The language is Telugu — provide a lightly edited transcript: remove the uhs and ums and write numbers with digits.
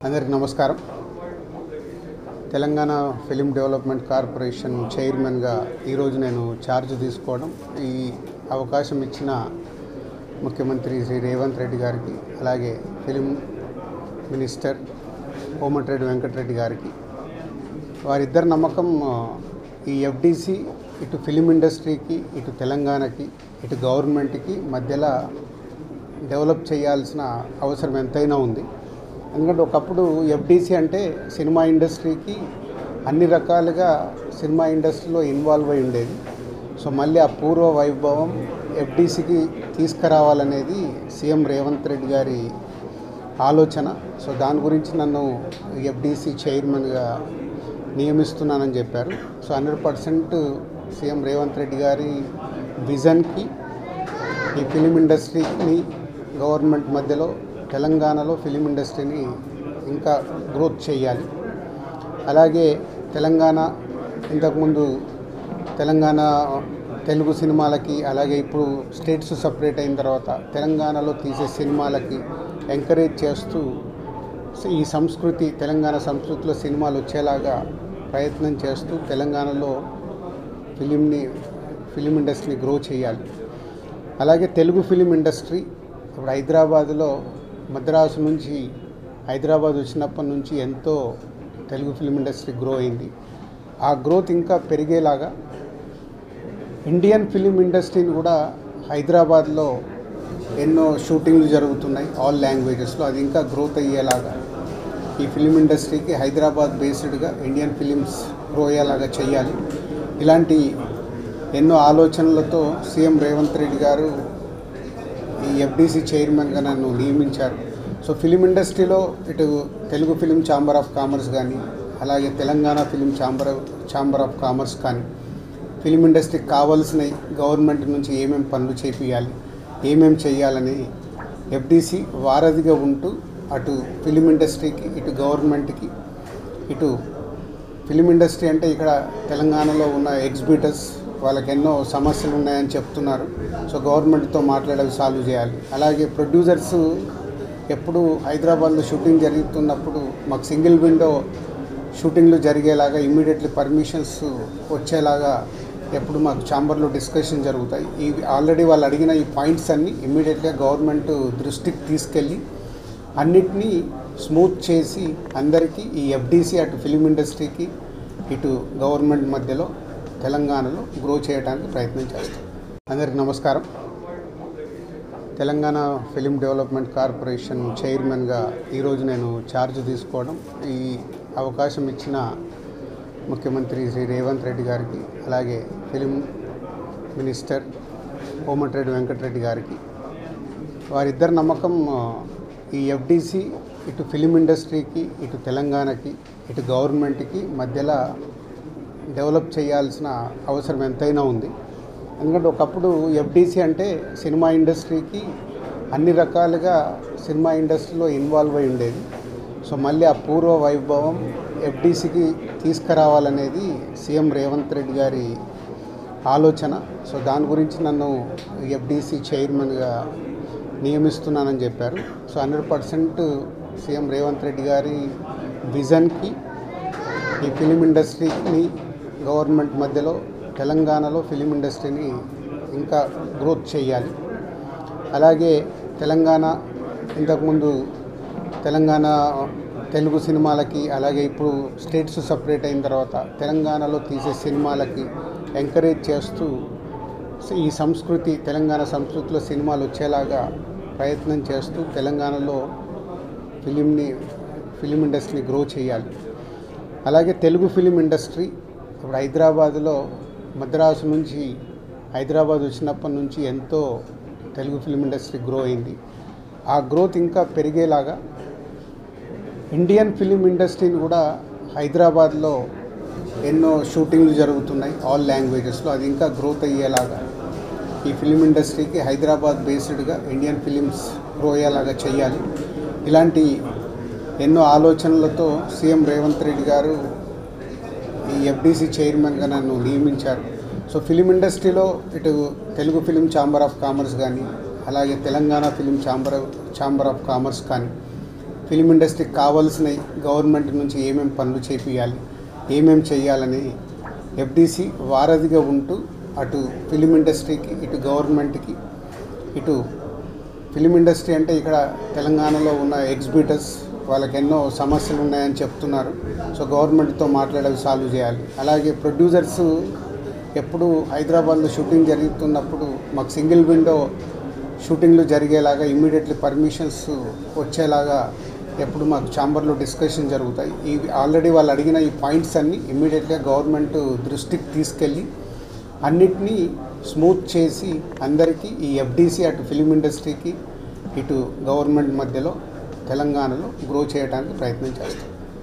అందరికీ నమస్కారం. తెలంగాణ ఫిలిం డెవలప్మెంట్ కార్పొరేషన్ చైర్మన్గా ఈరోజు నేను ఛార్జ్ తీసుకోవడం, ఈ అవకాశం ఇచ్చిన ముఖ్యమంత్రి శ్రీ రేవంత్ రెడ్డి గారికి, అలాగే ఫిలిం మినిస్టర్ కోమటిరెడ్డి వెంకటరెడ్డి గారికి, వారిద్దరి నమ్మకం ఈ ఎఫ్డిసి ఇటు ఫిలిం ఇండస్ట్రీకి, ఇటు తెలంగాణకి, ఇటు గవర్నమెంట్కి మధ్యలో డెవలప్ చేయాల్సిన అవసరం ఎంతైనా ఉంది. ఎందుకంటే ఒకప్పుడు ఎఫ్డిసి అంటే సినిమా ఇండస్ట్రీకి అన్ని రకాలుగా సినిమా ఇండస్ట్రీలో ఇన్వాల్వ్ అయి ఉండేది. సో మళ్ళీ ఆ పూర్వ వైభవం ఎఫ్డిసికి తీసుకురావాలనేది సీఎం రేవంత్ రెడ్డి గారి ఆలోచన. సో దాని గురించి నన్ను ఎఫ్డిసి చైర్మన్గా నియమిస్తున్నానని చెప్పారు. సో 100% సీఎం రేవంత్ రెడ్డి గారి విజన్కి ఈ ఫిలిం ఇండస్ట్రీని గవర్నమెంట్ మధ్యలో తెలంగాణలో ఫిలిం ఇండస్ట్రీని ఇంకా గ్రోత్ చేయాలి. అలాగే తెలంగాణ ఇంతకుముందు తెలంగాణ తెలుగు సినిమాలకి, అలాగే ఇప్పుడు స్టేట్స్ సపరేట్ అయిన తర్వాత తెలంగాణలో తీసే సినిమాలకి ఎంకరేజ్ చేస్తూ ఈ సంస్కృతి, తెలంగాణ సంస్కృతిలో సినిమాలు వచ్చేలాగా ప్రయత్నం చేస్తూ తెలంగాణలో ఫిలిం ఇండస్ట్రీని గ్రో చేయాలి. అలాగే తెలుగు ఫిలిం ఇండస్ట్రీ ఇప్పుడు హైదరాబాదులో, మద్రాసు నుంచి హైదరాబాద్ వచ్చినప్పటి నుంచి ఎంతో తెలుగు ఫిలిం ఇండస్ట్రీ గ్రో అయింది. ఆ గ్రోత్ ఇంకా పెరిగేలాగా ఇండియన్ ఫిలిం ఇండస్ట్రీని కూడా హైదరాబాద్లో ఎన్నో షూటింగ్లు జరుగుతున్నాయి ఆల్ లాంగ్వేజెస్లో, అది ఇంకా గ్రోత్ అయ్యేలాగా ఈ ఫిలిం ఇండస్ట్రీకి హైదరాబాద్ బేస్డ్గా ఇండియన్ ఫిలిమ్స్ గ్రో అయ్యేలాగా చేయాలి. ఇలాంటి ఎన్నో ఆలోచనలతో సీఎం రేవంత్ రెడ్డి గారు ఈ ఎఫ్డిసి చైర్మన్గా నన్ను నియమించారు. సో ఫిలిం ఇండస్ట్రీలో ఇటు Telugu film chamber of commerce కానీ, అలాగే Telangana film chamber of commerce కానీ, ఫిలిం ఇండస్ట్రీకి కావాల్సిన గవర్నమెంట్ నుంచి ఏమేమి పనులు చేపియాలి, ఏమేమి చేయాలని ఎఫ్డిసి వారధిగా ఉంటూ అటు ఫిలిం ఇండస్ట్రీకి, ఇటు గవర్నమెంట్కి, ఇటు ఫిలిం ఇండస్ట్రీ అంటే ఇక్కడ తెలంగాణలో ఉన్న ఎగ్జిబిటర్స్ వాళ్ళకి ఎన్నో సమస్యలు ఉన్నాయని చెప్తున్నారు. సో గవర్నమెంట్తో మాట్లాడేవి సాల్వ్ చేయాలి. అలాగే ప్రొడ్యూసర్స్ ఎప్పుడు హైదరాబాద్లో షూటింగ్ జరుగుతున్నప్పుడు మాకు సింగిల్ విండో షూటింగ్లు జరిగేలాగా ఇమ్మీడియట్లీ పర్మిషన్స్ వచ్చేలాగా ఎప్పుడు మాకు ఛాంబర్లో డిస్కషన్ జరుగుతాయి. ఇవి ఆల్రెడీ వాళ్ళు అడిగిన ఈ పాయింట్స్ అన్నీ ఇమ్మీడియట్గా గవర్నమెంట్ దృష్టికి తీసుకెళ్ళి అన్నిటినీ స్మూత్ చేసి అందరికీ ఈ ఎఫ్డిసి అటు ఫిలిం ఇండస్ట్రీకి, ఇటు గవర్నమెంట్ మధ్యలో తెలంగాణలో గ్రో చేయడానికి ప్రయత్నం చేస్తాం. అందరికీ నమస్కారం. తెలంగాణ ఫిలిం డెవలప్మెంట్ కార్పొరేషన్ చైర్మన్గా ఈరోజు నేను ఛార్జ్ తీసుకోవడం, ఈ అవకాశం ఇచ్చిన ముఖ్యమంత్రి శ్రీ రేవంత్ రెడ్డి గారికి, అలాగే ఫిలిం మినిస్టర్ కోమటిరెడ్డి వెంకటరెడ్డి గారికి, వారిద్దరి నమ్మకం ఈ ఎఫ్డిసి ఇటు ఫిలిం ఇండస్ట్రీకి, ఇటు తెలంగాణకి, ఇటు గవర్నమెంట్కి మధ్యలో డెవలప్ చేయాల్సిన అవసరం ఎంతైనా ఉంది. ఎందుకంటే ఒకప్పుడు ఎఫ్డిసి అంటే సినిమా ఇండస్ట్రీకి అన్ని రకాలుగా సినిమా ఇండస్ట్రీలో ఇన్వాల్వ్ అయి ఉండేది. సో మళ్ళీ ఆ పూర్వ వైభవం ఎఫ్డిసికి తీసుకురావాలనేది సీఎం రేవంత్ రెడ్డి గారి ఆలోచన. సో దాని గురించి నన్ను ఎఫ్డిసి చైర్మన్గా నియమిస్తున్నానని చెప్పారు. సో 100% సీఎం రేవంత్ రెడ్డి గారి విజన్కి ఈ ఫిలిం ఇండస్ట్రీని గవర్నమెంట్ మధ్యలో తెలంగాణలో ఫిలిం ఇండస్ట్రీని ఇంకా గ్రోత్ చేయాలి. అలాగే తెలంగాణ ఇంతకుముందు తెలంగాణ తెలుగు సినిమాలకి, అలాగే ఇప్పుడు స్టేట్స్ సపరేట్ అయిన తర్వాత తెలంగాణలో తీసే సినిమాలకి ఎంకరేజ్ చేస్తూ ఈ సంస్కృతి, తెలంగాణ సంస్కృతిలో సినిమాలు వచ్చేలాగా ప్రయత్నం చేస్తూ తెలంగాణలో ఫిలిం ఇండస్ట్రీని గ్రో చేయాలి. అలాగే తెలుగు ఫిలిం ఇండస్ట్రీ ఇప్పుడు హైదరాబాదులో, మద్రాసు నుంచి హైదరాబాద్ వచ్చినప్పటి నుంచి ఎంతో తెలుగు ఫిలిం ఇండస్ట్రీ గ్రో అయింది. ఆ గ్రోత్ ఇంకా పెరిగేలాగా ఇండియన్ ఫిలిం ఇండస్ట్రీని కూడా హైదరాబాద్లో ఎన్నో షూటింగ్లు జరుగుతున్నాయి ఆల్ లాంగ్వేజెస్లో, అది ఇంకా గ్రోత్ అయ్యేలాగా ఈ ఫిలిం ఇండస్ట్రీకి హైదరాబాద్ బేస్డ్గా ఇండియన్ ఫిలిమ్స్ గ్రో అయ్యేలాగా చేయాలి. ఇలాంటి ఎన్నో ఆలోచనలతో సీఎం రేవంత్ రెడ్డి గారు ఈ ఎఫ్డిసి చైర్మన్గా నన్ను నియమించారు. సో ఫిలిం ఇండస్ట్రీలో ఇటు Telugu film chamber of commerce కానీ, అలాగే Telangana film chamber of commerce కానీ, ఫిలిం ఇండస్ట్రీకి కావాల్సిన గవర్నమెంట్ నుంచి ఏమేమి పనులు చేపియాలి, ఏమేమి చేయాలని ఎఫ్డీసీ వారధిగా ఉంటూ అటు ఫిలిం ఇండస్ట్రీకి, ఇటు గవర్నమెంట్కి, ఇటు ఫిలిం ఇండస్ట్రీ అంటే ఇక్కడ తెలంగాణలో ఉన్న ఎగ్జిబిటర్స్ వాళ్ళకి ఎన్నో సమస్యలు ఉన్నాయని చెప్తున్నారు. సో గవర్నమెంట్తో మాట్లాడి సాల్వ్ చేయాలి. అలాగే ప్రొడ్యూసర్స్ ఎప్పుడు హైదరాబాద్లో షూటింగ్ జరుగుతున్నప్పుడు మాకు సింగిల్ విండో షూటింగ్లు జరిగేలాగా ఇమ్మీడియట్లీ పర్మిషన్స్ వచ్చేలాగా ఎప్పుడు మాకు ఛాంబర్లో డిస్కషన్ జరుగుతాయి. ఇవి ఆల్రెడీ వాళ్ళు అడిగిన ఈ పాయింట్స్ అన్నీ ఇమ్మీడియట్గా గవర్నమెంట్ దృష్టికి తీసుకెళ్ళి అన్నిటినీ స్మూత్ చేసి అందరికీ ఈ ఎఫ్డీసీ అటు ఫిలిం ఇండస్ట్రీకి ఇటు గవర్నమెంట్ మధ్యలో తెలంగాణలో గ్రో చేయడానికి ప్రయత్నం చేస్తాం.